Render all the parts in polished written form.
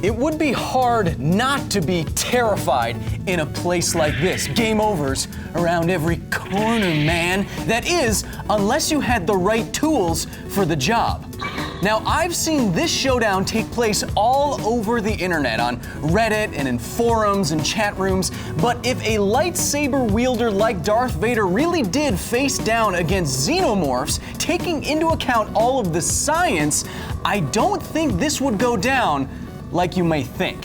It would be hard not to be terrified in a place like this. Game overs around every corner, man. That is, unless you had the right tools for the job. Now, I've seen this showdown take place all over the internet, on Reddit and in forums and chat rooms, but if a lightsaber wielder like Darth Vader really did face down against Xenomorphs, taking into account all of the science, I don't think this would go down like you may think.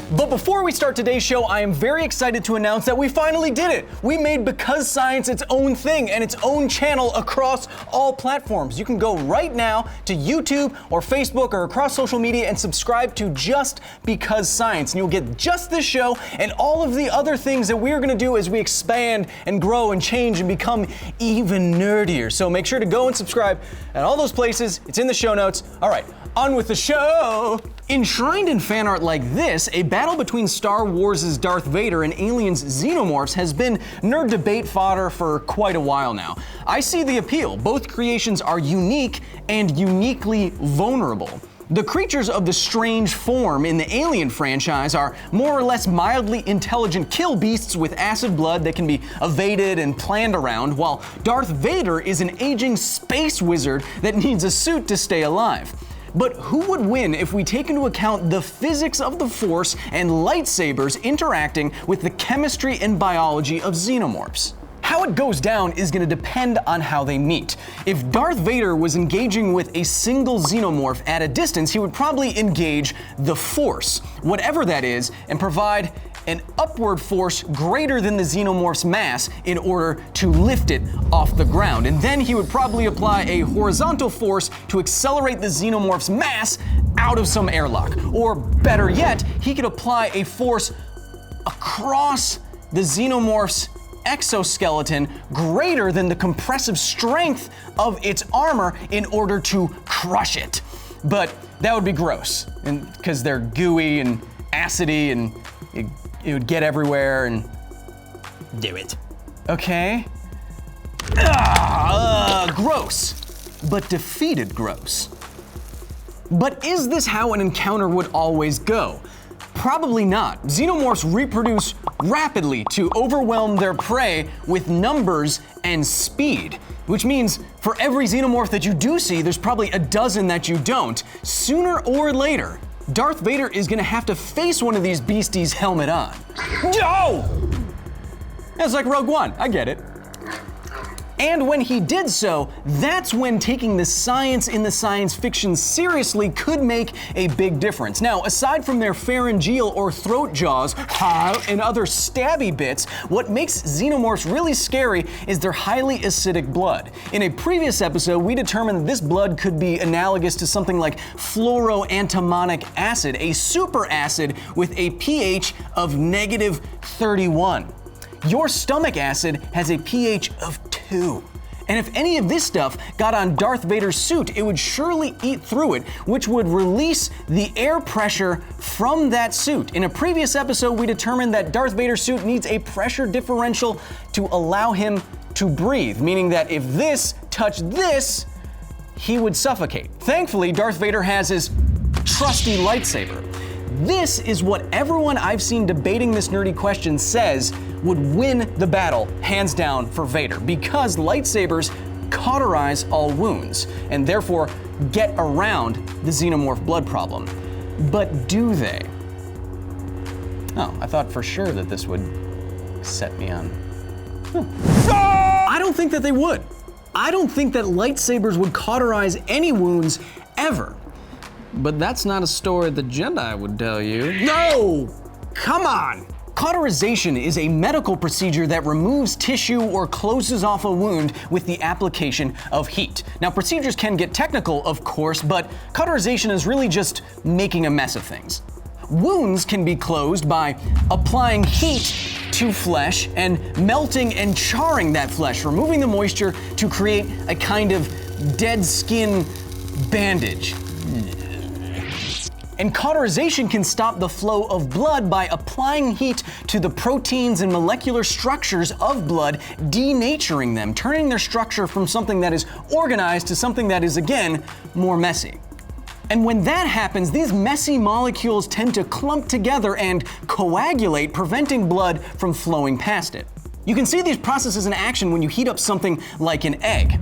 But before we start today's show, I am very excited to announce that we finally did it. We made Because Science its own thing and its own channel across all platforms. You can go right now to YouTube or Facebook or across social media and subscribe to just Because Science. And you'll get just this show and all of the other things that we're gonna do as we expand and grow and change and become even nerdier. So make sure to go and subscribe at all those places. It's in the show notes. All right, on with the show. Enshrined in fan art like this, a battle between Star Wars' Darth Vader and Aliens' Xenomorphs has been nerd debate fodder for quite a while now. I see the appeal. Both creations are unique and uniquely vulnerable. The creatures of the strange form in the Alien franchise are more or less mildly intelligent kill beasts with acid blood that can be evaded and planned around, while Darth Vader is an aging space wizard that needs a suit to stay alive. But who would win if we take into account the physics of the Force and lightsabers interacting with the chemistry and biology of Xenomorphs? How it goes down is going to depend on how they meet. If Darth Vader was engaging with a single Xenomorph at a distance, he would probably engage the Force, whatever that is, and provide an upward force greater than the Xenomorph's mass in order to lift it off the ground. And then he would probably apply a horizontal force to accelerate the Xenomorph's mass out of some airlock. Or better yet, he could apply a force across the Xenomorph's exoskeleton greater than the compressive strength of its armor in order to crush it. But that would be gross, and because they're gooey and acidy and it would get everywhere and do it. Okay? Gross, but defeated gross. But is this how an encounter would always go? Probably not. Xenomorphs reproduce rapidly to overwhelm their prey with numbers and speed, which means for every Xenomorph that you do see, there's probably a dozen that you don't. Sooner or later, Darth Vader is gonna have to face one of these beasties helmet on. Yo! That's like Rogue One, I get it. And when he did so, that's when taking the science in the science fiction seriously could make a big difference. Now, aside from their pharyngeal or throat jaws and other stabby bits, what makes Xenomorphs really scary is their highly acidic blood. In a previous episode, we determined that this blood could be analogous to something like fluoroantimonic acid, a super acid with a pH of -31. Your stomach acid has a pH of 2. And if any of this stuff got on Darth Vader's suit, it would surely eat through it, which would release the air pressure from that suit. In a previous episode, we determined that Darth Vader's suit needs a pressure differential to allow him to breathe, meaning that if this touched this, he would suffocate. Thankfully, Darth Vader has his trusty lightsaber. This is what everyone I've seen debating this nerdy question says would win the battle, hands down, for Vader, because lightsabers cauterize all wounds and therefore get around the Xenomorph blood problem. But do they? Oh, I thought for sure that this would set me on. I don't think that they would. I don't think that lightsabers would cauterize any wounds ever. But that's not a story the Jedi would tell you. No! Come on! Cauterization is a medical procedure that removes tissue or closes off a wound with the application of heat. Now, procedures can get technical, of course, but cauterization is really just making a mess of things. Wounds can be closed by applying heat to flesh and melting and charring that flesh, removing the moisture to create a kind of dead skin bandage. And cauterization can stop the flow of blood by applying heat to the proteins and molecular structures of blood, denaturing them, turning their structure from something that is organized to something that is, again, more messy. And when that happens, these messy molecules tend to clump together and coagulate, preventing blood from flowing past it. You can see these processes in action when you heat up something like an egg.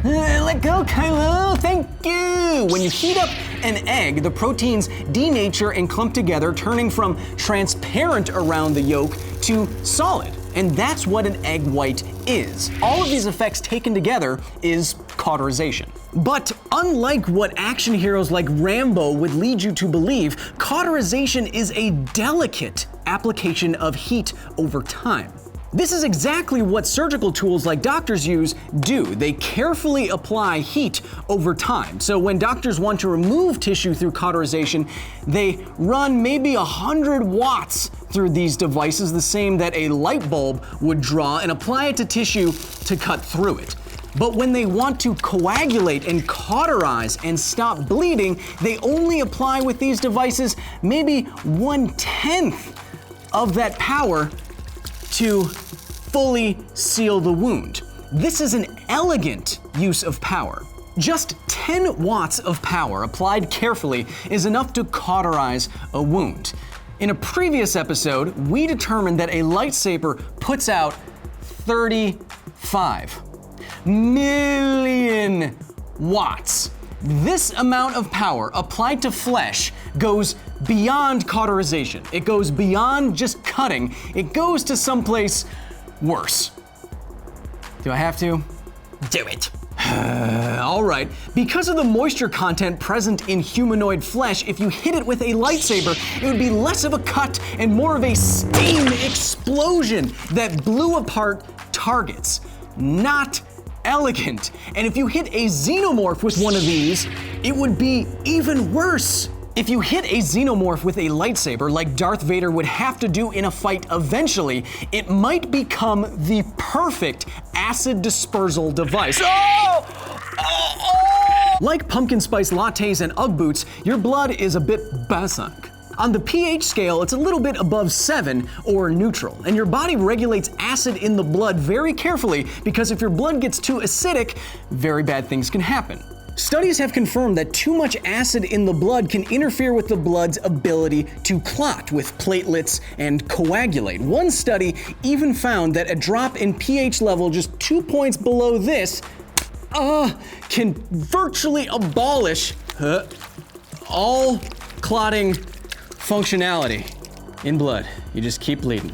Let go, Kylo, thank you! When you heat up an egg, the proteins denature and clump together, turning from transparent around the yolk to solid. And that's what an egg white is. All of these effects taken together is cauterization. But unlike what action heroes like Rambo would lead you to believe, cauterization is a delicate application of heat over time. This is exactly what surgical tools like doctors use do. They carefully apply heat over time. So when doctors want to remove tissue through cauterization, they run maybe 100 watts through these devices, the same that a light bulb would draw, and apply it to tissue to cut through it. But when they want to coagulate and cauterize and stop bleeding, they only apply with these devices maybe 1/10 of that power to fully seal the wound. This is an elegant use of power. Just 10 watts of power applied carefully is enough to cauterize a wound. In a previous episode, we determined that a lightsaber puts out 35 million watts. This amount of power applied to flesh goes beyond cauterization. It goes beyond just cutting. It goes to someplace worse. Do I have to? Do it. All right. Because of the moisture content present in humanoid flesh, if you hit it with a lightsaber, it would be less of a cut and more of a steam explosion that blew apart targets. Not elegant. And if you hit a Xenomorph with one of these, it would be even worse. If you hit a Xenomorph with a lightsaber, like Darth Vader would have to do in a fight eventually, it might become the perfect acid dispersal device. Oh! Like pumpkin spice lattes and Ugg boots, your blood is a bit basic. On the pH scale, it's a little bit above 7 or neutral, and your body regulates acid in the blood very carefully because if your blood gets too acidic, very bad things can happen. Studies have confirmed that too much acid in the blood can interfere with the blood's ability to clot with platelets and coagulate. One study even found that a drop in pH level just 2 points below this can virtually abolish all clotting functionality in blood. You just keep bleeding.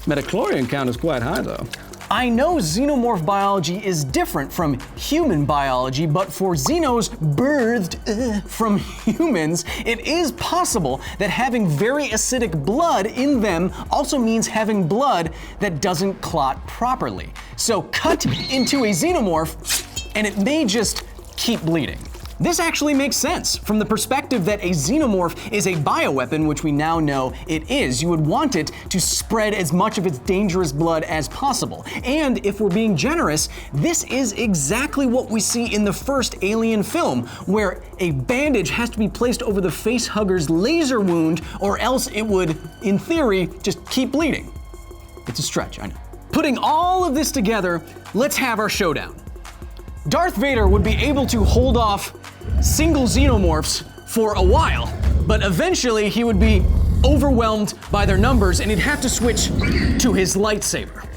Metachlorian count is quite high though. I know xenomorph biology is different from human biology, but for xenos birthed from humans, it is possible that having very acidic blood in them also means having blood that doesn't clot properly. So cut into a xenomorph and it may just keep bleeding. This actually makes sense. From the perspective that a xenomorph is a bioweapon, which we now know it is, you would want it to spread as much of its dangerous blood as possible. And if we're being generous, this is exactly what we see in the first Alien film, where a bandage has to be placed over the facehugger's laser wound, or else it would, in theory, just keep bleeding. It's a stretch, I know. Putting all of this together, let's have our showdown. Darth Vader would be able to hold off single xenomorphs for a while, but eventually he would be overwhelmed by their numbers and he'd have to switch to his lightsaber.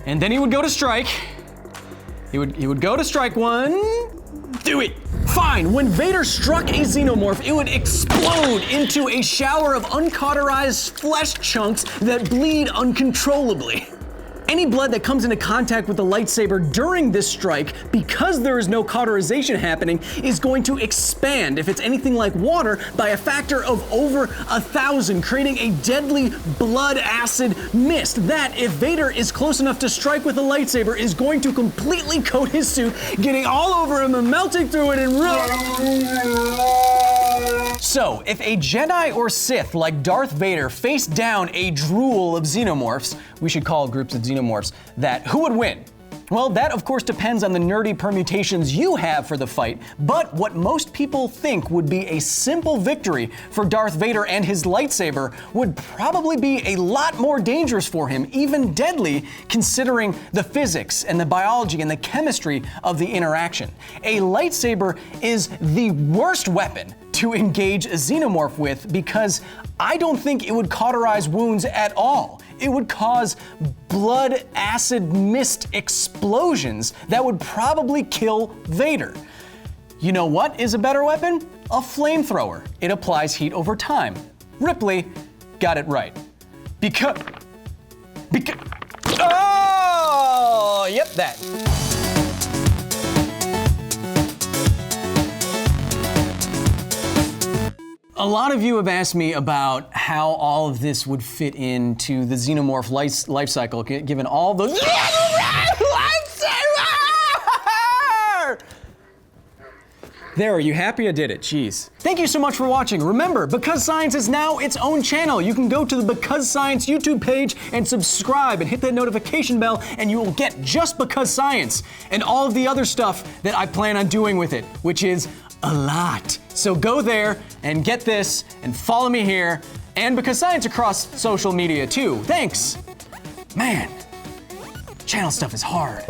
And then he would go to strike. He would go to strike one. Do it. Fine. When Vader struck a xenomorph, it would explode into a shower of uncauterized flesh chunks that bleed uncontrollably. Any blood that comes into contact with the lightsaber during this strike, because there is no cauterization happening, is going to expand, if it's anything like water, by a factor of over 1,000, creating a deadly blood acid mist that, if Vader is close enough to strike with a lightsaber, is going to completely coat his suit, getting all over him and melting through it and So, if a Jedi or Sith like Darth Vader faced down a drool of xenomorphs, we should call groups of xenomorphs that, who would win? Well, that of course depends on the nerdy permutations you have for the fight, but what most people think would be a simple victory for Darth Vader and his lightsaber would probably be a lot more dangerous for him, even deadly, considering the physics and the biology and the chemistry of the interaction. A lightsaber is the worst weapon to engage a xenomorph with because I don't think it would cauterize wounds at all. It would cause blood acid mist explosions that would probably kill Vader. You know what is a better weapon? A flamethrower. It applies heat over time. Ripley got it right. Because, oh, yep, that. A lot of you have asked me about how all of this would fit into the Xenomorph life cycle, given all the There, are you happy I did it? Jeez. Thank you so much for watching. Remember, Because Science is now its own channel. You can go to the Because Science YouTube page and subscribe and hit that notification bell, and you will get just Because Science and all of the other stuff that I plan on doing with it, which is a lot. So go there and get this and follow me here and Because Science across social media too. Thanks. Man, channel stuff is hard.